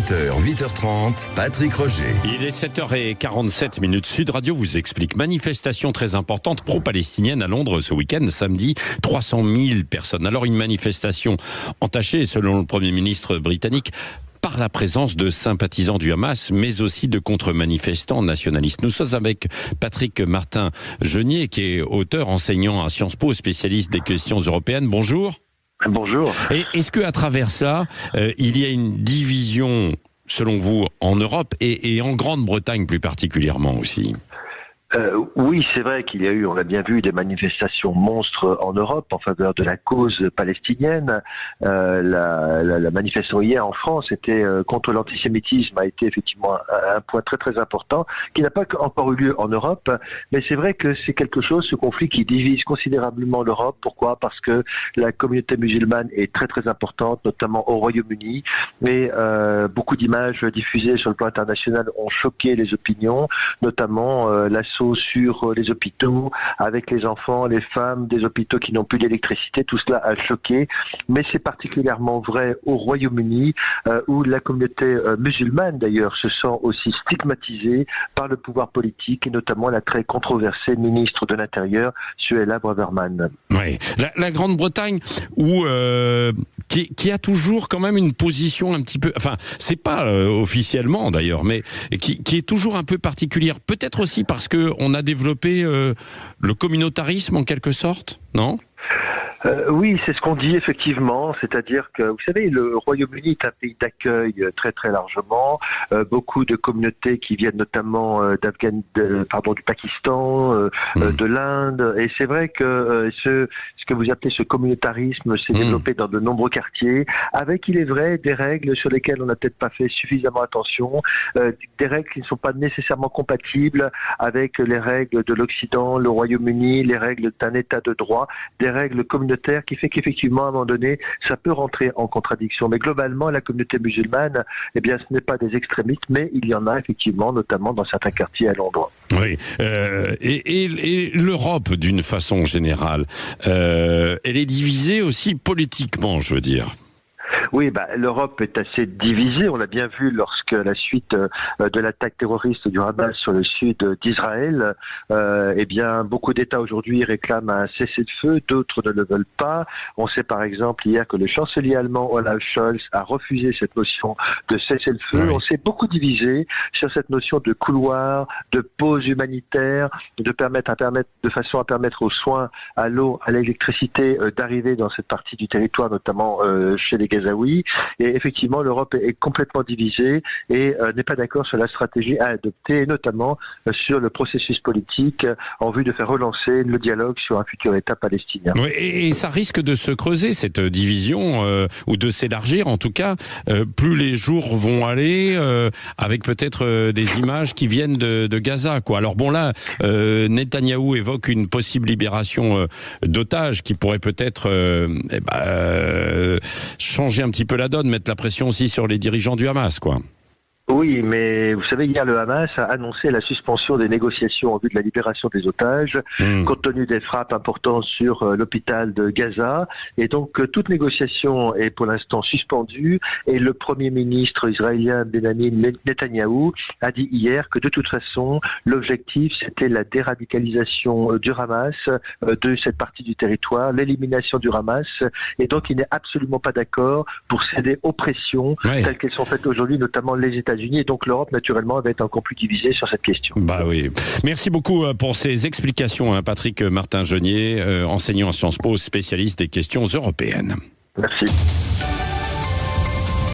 20h, 8h30, Patrick Roger. Il est 7h47 Sud Radio vous explique. Manifestation très importante pro-palestinienne à Londres ce week-end, samedi, 300 000 personnes. Alors une manifestation entachée, selon le Premier ministre britannique, par la présence de sympathisants du Hamas, mais aussi de contre-manifestants nationalistes. Nous sommes avec Patrick Martin-Genier, qui est auteur, enseignant à Sciences Po, spécialiste des questions européennes. Bonjour. Bonjour. Et est-ce qu'à travers ça, il y a une division, selon vous, en Europe et en Grande-Bretagne plus particulièrement aussi ? Oui, c'est vrai qu'il y a eu, on l'a bien vu, des manifestations monstres en Europe en faveur de la cause palestinienne. La manifestation hier en France était contre l'antisémitisme, a été effectivement un point très très important qui n'a pas encore eu lieu en Europe, mais c'est vrai que c'est quelque chose, ce conflit qui divise considérablement l'Europe. Pourquoi ? Parce que la communauté musulmane est très très importante, notamment au Royaume-Uni, mais beaucoup d'images diffusées sur le plan international ont choqué les opinions, notamment l'assaut sur les hôpitaux, avec les enfants, les femmes, des hôpitaux qui n'ont plus d'électricité, tout cela a choqué, mais c'est particulièrement vrai au Royaume-Uni, où la communauté musulmane d'ailleurs se sent aussi stigmatisée par le pouvoir politique, et notamment la très controversée ministre de l'Intérieur, Suella Braverman. Oui, la Grande-Bretagne, où qui a toujours quand même une position un petit peu, enfin, c'est pas officiellement d'ailleurs, mais qui est toujours un peu particulière, peut-être aussi parce que on a développé le communautarisme en quelque sorte, non ? Oui, c'est ce qu'on dit effectivement, c'est-à-dire que, vous savez, le Royaume-Uni est un pays d'accueil très très largement, beaucoup de communautés qui viennent notamment du Pakistan, de l'Inde, et c'est vrai que ce que vous appelez ce communautarisme s'est développé dans de nombreux quartiers, avec, il est vrai, des règles sur lesquelles on n'a peut-être pas fait suffisamment attention, des règles qui ne sont pas nécessairement compatibles avec les règles de l'Occident, le Royaume-Uni, les règles d'un État de droit, des règles communautaires qui fait qu'effectivement, à un moment donné, ça peut rentrer en contradiction. Mais globalement, la communauté musulmane, eh bien, ce n'est pas des extrémistes, mais il y en a effectivement, notamment dans certains quartiers à Londres. Oui, et l'Europe, d'une façon générale, elle est divisée aussi politiquement, je veux dire. Oui, l'Europe est assez divisée. On l'a bien vu lorsque, à la suite de l'attaque terroriste du Hamas sur le sud d'Israël, eh bien, beaucoup d'États aujourd'hui réclament un cessez-le-feu, d'autres ne le veulent pas. On sait par exemple hier que le chancelier allemand Olaf Scholz a refusé cette notion de cessez-le-feu. Oui. On s'est beaucoup divisé sur cette notion de couloir, de pause humanitaire, de façon à permettre aux soins, à l'eau, à l'électricité d'arriver dans cette partie du territoire, notamment chez les Gazaouis. Et effectivement, l'Europe est complètement divisée et n'est pas d'accord sur la stratégie à adopter, et notamment sur le processus politique en vue de faire relancer le dialogue sur un futur État palestinien. Oui, et ça risque de se creuser, cette division, ou de s'élargir en tout cas, plus les jours vont aller, avec peut-être des images qui viennent de Gaza, quoi. Alors bon, là, Netanyahou évoque une possible libération d'otages qui pourrait peut-être changer un petit peu la donne, mettre la pression aussi sur les dirigeants du Hamas, quoi. Oui, mais vous savez, hier, le Hamas a annoncé la suspension des négociations en vue de la libération des otages, compte tenu des frappes importantes sur l'hôpital de Gaza. Et donc, toute négociation est pour l'instant suspendue. Et le Premier ministre israélien Benjamin Netanyahou a dit hier que de toute façon, l'objectif, c'était la déradicalisation du Hamas, de cette partie du territoire, l'élimination du Hamas. Et donc, il n'est absolument pas d'accord pour céder aux pressions telles qu'elles sont faites aujourd'hui, notamment les États-Unis, et donc l'Europe naturellement va être encore plus divisée sur cette question. Oui. Merci beaucoup pour ces explications, Patrick Martin-Genier, enseignant à Sciences Po, spécialiste des questions européennes. Merci.